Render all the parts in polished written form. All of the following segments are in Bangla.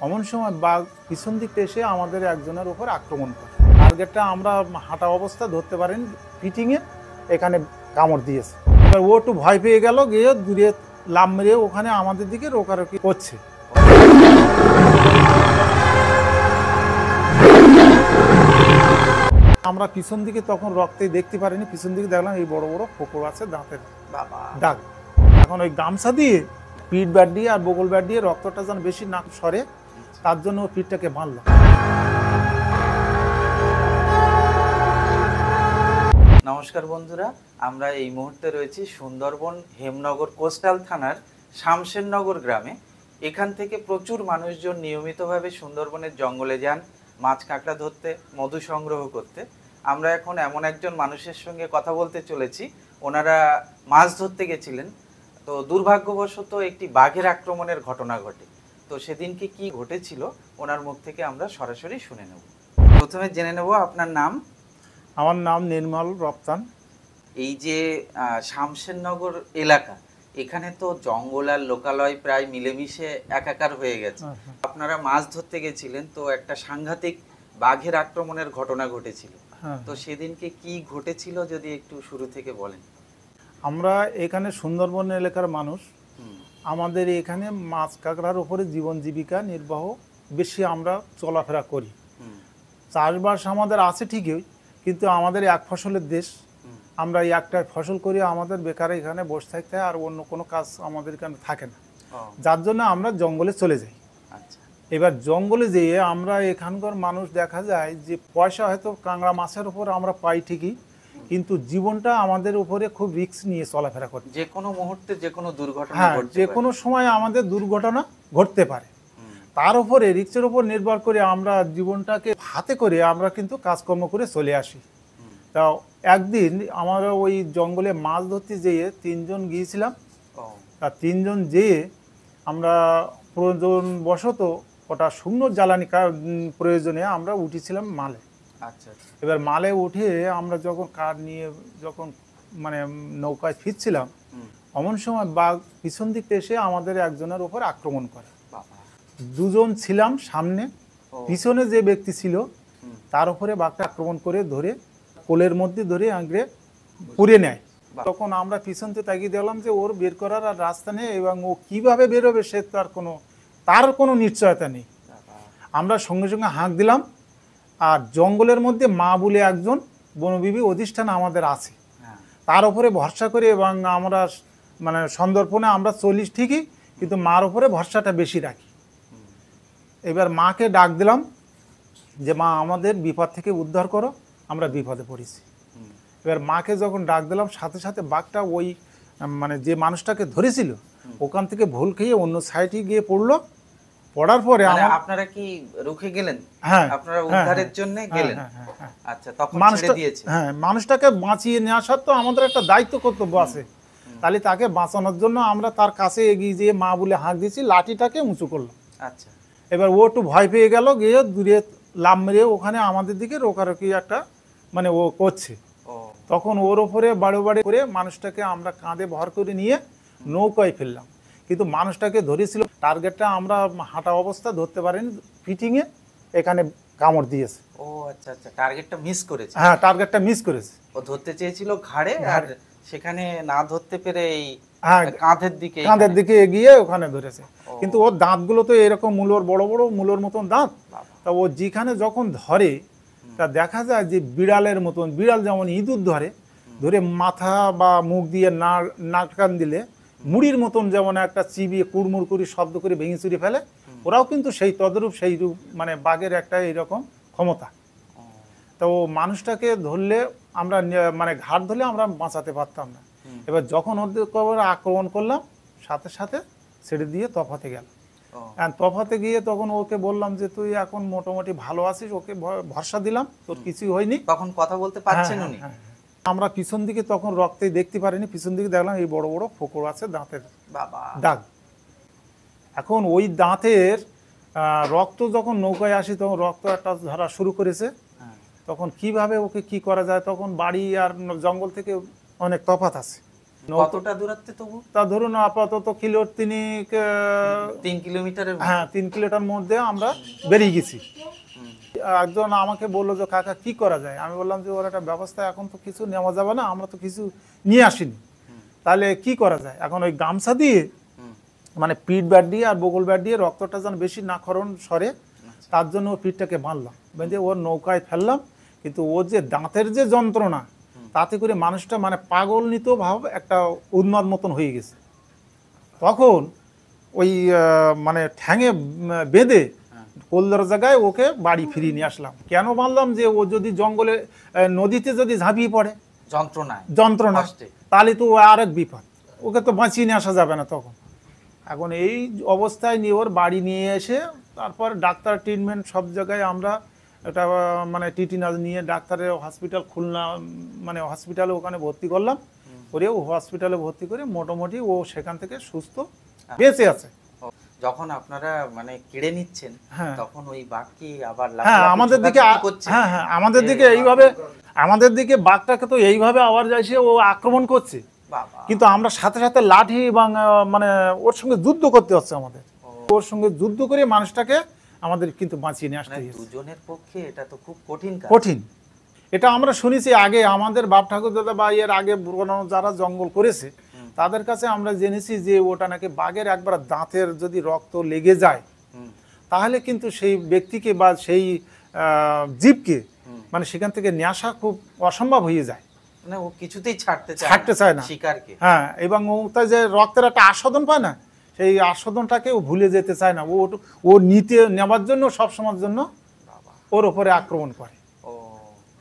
এমন সময় বাঘ পিছন দিক থেকে এসে আমাদের একজনের উপর আক্রমণ করে। টার্গেটটা আমরা হাঁটা অবস্থা ধরতে পারিনি, ফিটিংয়ে এখানে কামড় দিয়েছে। এবার ও একটু ভয় পেয়ে গেল, গিয়ে দূরে লাফ মেরে ওখানে আমাদের দিকে রোকারোকি করছে। আমরা পিছন দিকে তখন রক্তে দেখতে পারিনি, পিছন দিকে দেখলাম এই বড় বড় ফোকর আছে, দাঁতের দাগ। এখন ওই গামছা দিয়ে পিঠ ব্যাট দিয়ে আর বগল ব্যাট দিয়ে রক্তটা যেন বেশি না সরে, তার জন্য ও পিঠটাকে বাঁধল। নমস্কার বন্ধুরা, আমরা এই মুহূর্তে রয়েছি সুন্দরবন হেমনগর কোস্টাল থানার শামশেরনগর গ্রামে। এখান থেকে প্রচুর মানুষজন নিয়মিতভাবে সুন্দরবনের জঙ্গলে যান মাছ কাঁকড়া ধরতে, মধু সংগ্রহ করতে। আমরা এখন এমন একজন মানুষের সঙ্গে কথা বলতে চলেছি, ওনারা মাছ ধরতে গেছিলেন, তো দুর্ভাগ্যবশত একটি বাঘের আক্রমণের ঘটনা ঘটে। তো সেদিনকে কি ঘটেছিল ওনার মুখ থেকে আমরা সরাসরি শুনে নেব। প্রথমে জেনে নেব আপনার নাম। আমার নাম নির্মল রপ্তান। এই যে শামশেরনগর এলাকা, এখানে তো জঙ্গল আর লোকালয় প্রায় মিলেমিশে একাকার হয়ে গেছে। আপনারা মাছ ধরতে গেছিলেন, তো একটা সাংঘাতিক বাঘের আক্রমণের ঘটনা ঘটেছিল। তো সেদিনকে কি ঘটেছিল যদি একটু শুরু থেকে বলেন। আমরা এখানে সুন্দরবন এলাকার মানুষ, আমাদের এখানে মাছ কাঁকড়ার উপরে জীবন জীবিকা নির্বাহ বেশি আমরা চলাফেরা করি। চাষবাস আমাদের আছে ঠিকই, কিন্তু আমাদের এক ফসলের দেশ, আমরা এই একটা ফসল করি, আমাদের বেকার এখানে বসে থাকতে হয়, আর অন্য কোনো কাজ আমাদের এখানে থাকে না, যার জন্য আমরা জঙ্গলে চলে যাই। এবার জঙ্গলে যেয়ে আমরা এখানকার মানুষ দেখা যায় যে পয়সা হয়তো কাঁকড়া মাছের উপর আমরা পাই ঠিকই, কিন্তু জীবনটা আমাদের উপরে খুব রিস্ক নিয়ে চলাফেরা করি। যে কোনো মুহূর্তে যে কোনো দুর্ঘটনা, যে কোনো সময় আমাদের দুর্ঘটনা ঘটতে পারে। তার উপরে রিস্কের উপর নির্ভর করে আমরা জীবনটাকে হাতে করে আমরা কিন্তু কাজকর্ম করে চলে আসি। তা একদিন আমরা ওই জঙ্গলে মাছ ধরতে যেয়ে 3 জন গিয়েছিলাম। তা 3 জন যেয়ে আমরা প্রয়োজনবশত ওটা শুকনো জ্বালানি প্রয়োজনে আমরা উঠেছিলাম মালে। আচ্ছা, এবার মালে উঠে আমরা যখন কাঠ নিয়ে যখন মানে নৌকায় ফিরছিলাম, এমন সময় বাঘ পিছন দিক থেকে এসে আমাদের একজনের উপর আক্রমণ করে। 2 জন ছিলাম সামনে, পিছনে যে ব্যক্তি ছিল তার উপরে বাঘটা আক্রমণ করে ধরে কোলের মধ্যে ধরে আঁকড়ে পুড়ে নেয়। তখন আমরা পিছন থেকে তাকিয়ে দেখলাম যে ওর বের করার আর রাস্তা নেই, এবং ও কিভাবে বেরোবে সে তার কোনো নিশ্চয়তা নেই। আমরা সঙ্গে সঙ্গে হাঁক দিলাম, আর জঙ্গলের মধ্যে মা বলে একজন বনবিবি অধিষ্ঠান আমাদের আছে, তার উপরে ভরসা করে, এবং আমরা মানে সন্দর্পণে আমরা চলি ঠিকই, কিন্তু মার উপরে ভরসাটা বেশি রাখি। এবার মাকে ডাক দিলাম যে মা আমাদের বিপদ থেকে উদ্ধার করো, আমরা বিপদে পড়েছি। এবার মাকে যখন ডাক দিলাম, সাথে সাথে বাঘটা ওই মানে যে মানুষটাকে ধরেছিল ওখান থেকে ভুল খেয়ে অন্য সাইডে গিয়ে পড়লো। পড়ার পরে আপনারা কি রুখে গেলেন? হ্যাঁ, আপনারা উদ্ধারের জন্য গেলেন। আচ্ছা, তখন ছেড়ে দিয়েছে। হ্যাঁ, মানুষটাকে বাঁচিয়ে নেওয়া সত্ত্বেও আমাদের একটা দায়িত্ব কর্তব্য আছে, তাহলে তাকে বাঁচানোর জন্য আমরা তার কাছে এগিয়ে যেয়ে মা বলে হাঁক দিয়েছি, লাঠিটাকে উঁচু করলাম। আচ্ছা, এবার ও একটু ভয় পেয়ে গেল, গিয়ে দূরে লাফ মেরে ওখানে আমাদের দিকে রোকারোকি একটা মানে ও করছে। তখন ওর ওপরে বাড়ো বাড়ি করে মানুষটাকে আমরা কাঁধে ভর করে নিয়ে নৌকায় ফেললাম, কিন্তু মানুষটাকে ধরেছিল। টার্গেটটা আমরা হাঁটা অবস্থা ধরতে পারিনি, ফিটিংয়ে এখানে কামড় দিয়েছে। ও আচ্ছা আচ্ছা, টার্গেটটা মিস করেছে। হ্যাঁ, টার্গেটটা মিস করেছে। ও ধরতে চেয়েছিল ঘাড়ে, আর সেখানে না ধরতে পেরে এই কাঁধের দিকে এগিয়ে ওখানে ধরেছে। কিন্তু ওর দাঁতগুলো তো এরকম মূলর বড় বড় মূলর মতন দাঁত। তা ও যেখানে যখন ধরে তা দেখা যায় যে বিড়ালের মতন, বিড়াল যেমন ইঁদুর ধরে মাথা বা মুখ দিয়ে নাক কান দিলে মুড়ির মতন যেমন একটা চিবিয়ে কুড়মুড় করে শব্দ করে ভেঙে চুরি ফেলে, ওরাও কিন্তু সেই তদরূপ সেই রূপ মানে বাঘের একটা এইরকম ক্ষমতা। তো মানুষটাকে ধরলে আমরা মানে ঘাট ধরলে আমরা বাঁচাতে পারতাম না। এবার যখন ওদের আক্রমণ করলাম, সাথে সাথে ছেড়ে দিয়ে তফাতে গেল। তফাতে গিয়ে তখন ওকে বললাম যে তুই এখন মোটামুটি ভালো আছিস, ওকে ভরসা দিলাম, তোর কিছুই হয়নি। তখন কথা বলতে পারছেন উনি? আমরা পিছন দিকে তখন রক্তে দেখতে পারিনি, পিছন দিকে দেখলাম এই বড় বড় ফোকর আছে, দাঁতের দাগ। এখন ওই দাঁতের রক্ত যখন নৌকায় আসি তখন রক্ত একটা ধরা শুরু করেছে। তখন কিভাবে ওকে কি করা যায়, তখন বাড়ি আর জঙ্গল থেকে অনেক তফাৎ আছে। কতটা দূরত্বে তবু? তা ধরুন আপাতত কিলো তিনিক 3 কিলোমিটারের মতো? হ্যাঁ 3 কিলোমিটার মধ্যে আমরা বেরিয়ে গেছি। হুম, একজন আমাকে বললো যে কাকা কি করা যায়, আমি বললাম যে ওর একটা ব্যবস্থা এখন তো কিছু নেওয়া যাবে না, আমরা তো কিছু নিয়ে আসিনি, তাহলে কি করা যায়। এখন ওই গামছা দিয়ে হুম, মানে পিঠ ব্যাট দিয়ে আর বগল ব্যাট দিয়ে রক্তটা যেন বেশি না খরণ সরে, তার জন্য ওর পিঠটাকে বাঁধলাম, বেঁধে ওর নৌকায় ফেললাম। কিন্তু ওর যে দাঁতের যে যন্ত্রণা, তাতে করে মানুষটা মানে পাগলনিত ভাব একটা উন্মাদ মতন হয়ে গেছে। তখন ওই মানে ঠ্যাঙে বেঁধে কোলদার জায়গায় ওকে বাড়ি ফিরিয়ে নিয়ে আসলাম। কেন বাঁধলাম, যে ও যদি জঙ্গলে নদীতে যদি ঝাঁপিয়ে পড়ে যন্ত্রণা, কষ্টে। তাহলে তো ও আরেক বিপদ, ওকে তো বাঁচিয়ে নিয়ে আসা যাবে না তখন। এখন এই অবস্থায় নিয়ে ওর বাড়ি নিয়ে এসে তারপর ডাক্তার ট্রিটমেন্ট সব জায়গায় আমরা একটা মানে টিটিনাস নিয়ে ডাক্তারের হসপিটাল খুলনা মানে হসপিটালে ওখানে ভর্তি করলাম, করে ও হসপিটালে ভর্তি করে মোটামুটি ও সেখান থেকে সুস্থ বেঁচে আছে। যখন আপনারা মানে কেড়ে নিচ্ছেন, হ্যাঁ। তখন ওই বাঘ কি আবার হ্যাঁ লাফালাফি আমাদের দিকে ছোটাছুটি করছে? হ্যাঁ আমাদের দিকে এইভাবে, আমাদের দিকে বাঘটাকে তো এইভাবে আবার যাইছে, ও আক্রমণ করছে, বাবা! কিন্তু আমরা সাথে সাথে লাঠি এবং মানে ওর সঙ্গে যুদ্ধ করতে হচ্ছে আমাদের। ওর সঙ্গে যুদ্ধ করে মানুষটাকে আমাদের কিন্তু বাঁচিয়ে নিয়ে আসতে মানে হয়েছে। দুজনের পক্ষে এটা তো খুব কঠিন কাজ। কঠিন। এটা আমরা শুনেছি আগে আমাদের বাপ ঠাকুর দাদা বা এর আগে পুরনো যারা জঙ্গল করেছে তাদের কাছে আমরা জেনেছি যে ওটা নাকি বাঘের একবার দাঁতের যদি রক্ত লেগে যায় তাহলে কিন্তু সেই ব্যক্তিকে বা সেই জীবকে মানে সেখান থেকে নিয়ে আসা খুব অসম্ভব হয়ে যায়, মানে ও কিছুতেই ছাড়তে চায় না শিকারকে। হ্যাঁ, এবং ও তাই যে রক্তের একটা আস্বাদন পায় না, সেই আস্বাদনটাকে ও ভুলে যেতে চায় না, ও নেওয়ার জন্য সবসময়ের জন্য ওর ওপরে আক্রমণ করে। ও,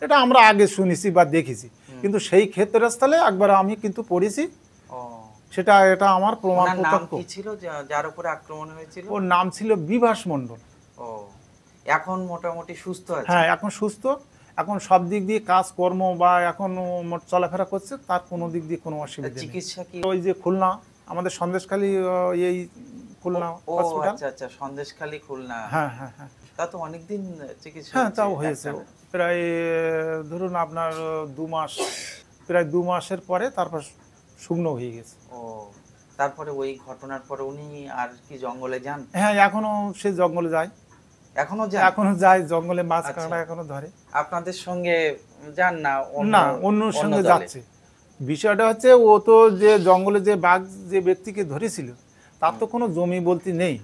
এটা আমরা আগে শুনেছি বা দেখেছি, কিন্তু সেই ক্ষেত্রস্থলে একবার আমি কিন্তু পড়েছি, ও, এটা আমার প্রমাণ ওনার নাম প্রত্যক্ষ। কি ছিল যার উপরে আক্রমণ হয়েছিল? ওর নাম ছিল বিভাস মণ্ডল। ও, এখন মোটামুটি সুস্থ আছে? হ্যাঁ এখন সুস্থ, এখন সব দিক দিয়ে কাজকর্ম বা এখন চলাফেরা করছে, তার কোনো দিক দিয়ে কোনো অসুবিধা নেই। চিকিৎসা কি? ওই যে খুলনা আমাদের সন্দেশখালী এই খুলনা ও হসপিটাল। আচ্ছা আচ্ছা, সন্দেশখালী খুলনা। হ্যাঁ হ্যাঁ হ্যাঁ তা তো অনেকদিন চিকিৎসা হ্যাঁ হয়েছে, তাও হয়েছে একটানা। প্রায় ধরুন আপনার 2 মাস, প্রায় 2 মাসের পরে তারপর শুকনো হয়ে গেছে। ও, তারপরে ওই ঘটনার পরে উনি আর কি জঙ্গলে যান? হ্যাঁ এখনো সে জঙ্গলে যায়, এখনো যায় জঙ্গলে মাছ আচ্ছা। কাঁকড়া এখনো ধরে। আপনাদের সঙ্গে যান না? না অন্যর সঙ্গে দলে? যাচ্ছে। বিষয়টা হচ্ছে ও তো যে জঙ্গলে যে বাঘ যে ব্যক্তিকে ধরেছিল তার তো কোনো জমি বলতে নেই,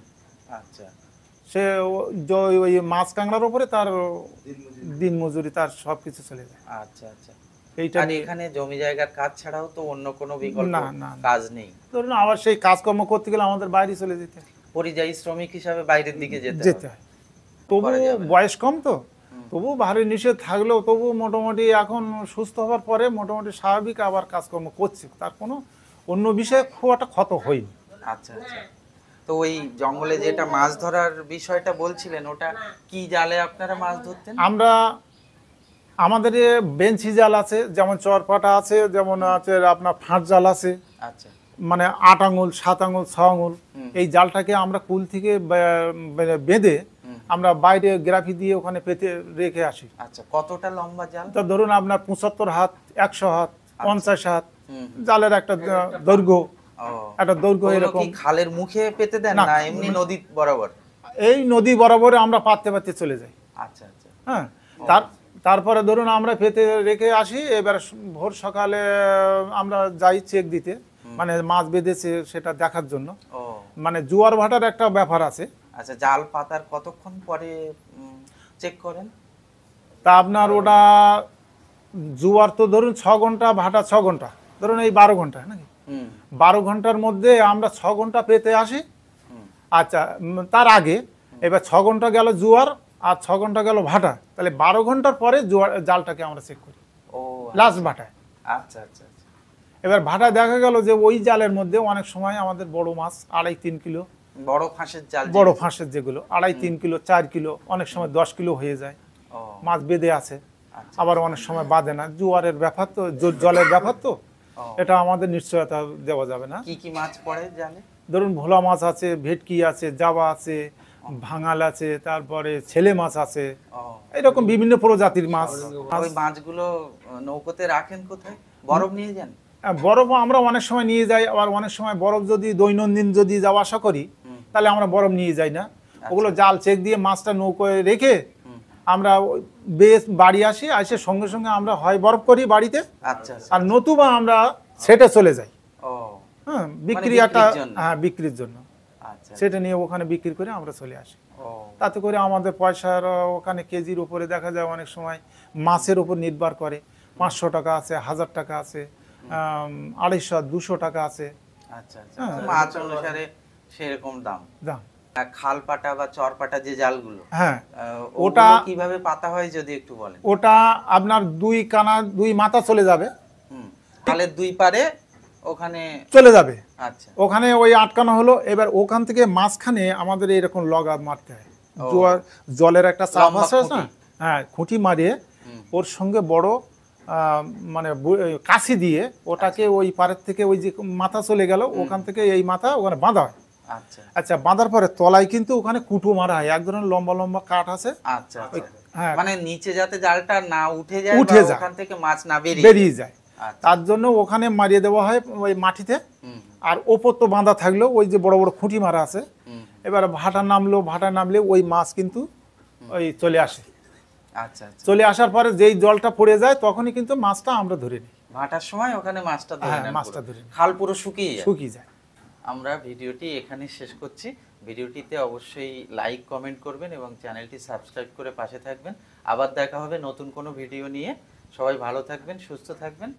আচ্ছা সে ওই মাছ কাঁকড়ার উপরে তার দিন মজুরি তার সব কিছু চলে যায়। আচ্ছা আচ্ছা। এইটা আর এখানে জমি জায়গার কাজ ছাড়াও তো অন্য কোনো বিকল্প না, না, না। কাজ নেই। ধরুন আবার সেই কাজকর্ম করতে গেলে আমাদের বাইরে চলে যেতে হয়। পরিযায়ী শ্রমিক হিসাবে বাইরের দিকে যেতে যেতে হবে। হয়। তবু করা যাবে না। বয়স কম তো, তবু ভারী নিষেধ থাকলেও তবু মোটামুটি এখন সুস্থ হওয়ার পরে মোটামুটি স্বাভাবিক আবার কাজকর্ম করছে, তার কোনো অন্য বিষয়ে খুব একটা ক্ষত হয়নি। আচ্ছা আচ্ছা। তো ওই জঙ্গলে যেটা মাছ ধরার বিষয়টা বলছিলেন, ওটা কি জালে আপনারা মাছ ধরতেন? আমরা আমাদের বেঞ্চি জাল আছে, যেমন চরপাটা আছে, যেমন আছে আপনার ফাঁট জাল আছে, আচ্ছা মানে 8 আঙুল 7 আঙুল 6 আঙুল, এই জালটাকে আমরা কুল থেকে বেঁধে আমরা বাইরে গ্রাফি দিয়ে ওখানে পেতে রেখে আসি। আচ্ছা, কতটা লম্বা জাল? তা ধরুন আপনার 75 হাত, 100 হাত, 50 হাত হুম। জালের একটা দৈর্ঘ্য, ও, একটা দৈর্ঘ্য ওগুলো এরকম। কি খালের মুখে পেতে দেন না, না এমনি নদী বরাবর? এই নদী বরাবর আমরা পাততে পাততে চলে যাই। আচ্ছা আচ্ছা। হ্যাঁ, তারপরে ধরুন আমরা পেতে রেখে আসি, এবার ভোর সকালে আমরা যাই চেক দিতে, মানে মাছ বেঁধেছে সেটা দেখার জন্য। ও মানে জোয়ার ভাটার একটা ব্যাপার আছে, আচ্ছা, জাল পাতার কতক্ষণ পরে চেক করেন? তা আপনার ওটা জোয়ার তো ধরুন 6 ঘন্টা, ভাটা 6 ঘন্টা, ধরুন এই 12 ঘন্টা নাকি, 12 ঘন্টার মধ্যে আমরা 6 ঘন্টা পেতে আসি। আচ্ছা তার আগে এবার 6 ঘন্টা গেল জোয়ার আর 6 ঘন্টা গেল ভাটা, তাহলে 12 ঘন্টার পরে জোয়ার জালটাকে আমরা চেক করি ও লাস্ট ভাটায়। আচ্ছা আচ্ছা আচ্ছা। এবার ভাটায় দেখা গেল যে ওই জালের মধ্যে অনেক সময় আমাদের বড় মাছ 2.5-3 কিলো, বড় ফাঁসের জাল? বড় ফাঁসের যেগুলো 2.5-3 কিলো 4 কিলো, অনেক সময় 10 কিলো হয়ে যায় ও মাছ বেঁধে আছে। আচ্ছা। আবার অনেক সময় বাঁধে না, জোয়ারের ব্যাপার তো, জলের ব্যাপার তো, ও, এটা আমাদের নিশ্চয়তা দেওয়া যাবে না। কি কি মাছ পড়ে জালে? ধরুন ভোলা মাছ আছে, ভেটকি আছে, জাবা আছে, ভাঙাল আছে, তারপরে ছেলে মাছ আছে, ও, এরকম বিভিন্ন প্রজাতির মাছ। ওই মাছগুলো নৌকোতে রাখেন কোথায়? বরফ নিয়ে যান? বরফ আমরা অনেক সময় নিয়ে যাই, আবার অনেক সময় বরফ যদি দৈনন্দিন যদি যাওয়া আসা করি তাহলে আমরা বরফ নিয়ে যাই না। ওগুলো জাল চেক দিয়ে মাছটা নৌকোয় রেখে আমরা বেশ বাড়ি আসি, এসে সঙ্গে সঙ্গে আমরা হয় বরফ করি বাড়িতে, আচ্ছা আচ্ছা। আর নতুবা আমরা সেটে চলে যাই। ও হ্যাঁ, মানে বিক্রি বিক্রির একটা, জন্য। হ্যাঁ বিক্রির জন্য আচ্ছা। সেটা নিয়ে ওখানে বিক্রি করে আমরা চলে আসি। ও তাতে করে আমাদের পয়সার ওখানে কেজির উপরে দেখা যায় অনেক সময় মাছের উপর নির্ভর করে, 500 টাকা আছে, 1000 টাকা আছে, 250 200 টাকা আছে আচ্ছা আচ্ছা। হ্যাঁ। মাছ অনুসারে সেরকম দাম। দাম। আর খাল পাটা বা চর পাটা যে জালগুলো, হ্যাঁ, ওটা ওটা- কিভাবে পাতা হয় যদি একটু বলেন। ওটা আপনার 2 কানা 2 মাথা চলে যাবে, খালের দুই পারে ওখানে। চলে যাবে আচ্ছা ওখানে ওই আটকানো হলো। এবার ওখান থেকে মাঝখানে আমাদের এরকম লগা মারতে হয়, ও। জলের একটা চাপ লম্বা আছে না, খুঁটি। হ্যাঁ খুঁটি মারিয়ে ওর সঙ্গে বড় মানে কাশি দিয়ে ওটাকে ওই পাড়ের থেকে ওই যে মাথা চলে গেল ওখান থেকে এই মাথা ওখানে বাঁধা হয়। আচ্ছা আচ্ছা, বাঁধার পরে তলায় কিন্তু ওখানে কুটো মারা হয়, এক ধরনের লম্বা লম্বা কাঠ আছে। আচ্ছা ওই- আচ্ছা। হ্যাঁ, মানে নিচে যাতে জালটা না উঠে যায় উঠে বা যায়। ওখান থেকে মাছ না বেরিয়ে যায়, আচ্ছা। তার জন্য ওখানে মারিয়ে দেওয়া হয় ওই মাটিতে। হুম, আর ওপর তো বাঁধা থাকলো, ওই যে বড় বড় খুঁটি মারা আছে, হুম, এবার ভাটা নামলে ওই মাছ কিন্তু ওই চলে আসে। আচ্ছা আচ্ছা। চলে আসার পরে যেই জলটা পড়ে যায় তখনই কিন্তু মাছটা আমরা ধরে নিই। ভাটার সময় ওখানে মাছটা ধরে হ্যাঁ, নেন মাছটা পুরো। ধরে নিই। খাল পুরো শুকিয়ে যায়। শুকিয়ে যায়। আমরা ভিডিওটি এখানে শেষ করছি। ভিডিওটিতে অবশ্যই লাইক কমেন্ট করবেন এবং চ্যানেলটি সাবস্ক্রাইব করে পাশে থাকবেন। আবার দেখা হবে নতুন কোনো ভিডিও নিয়ে। সবাই ভালো থাকবেন, সুস্থ থাকবেন।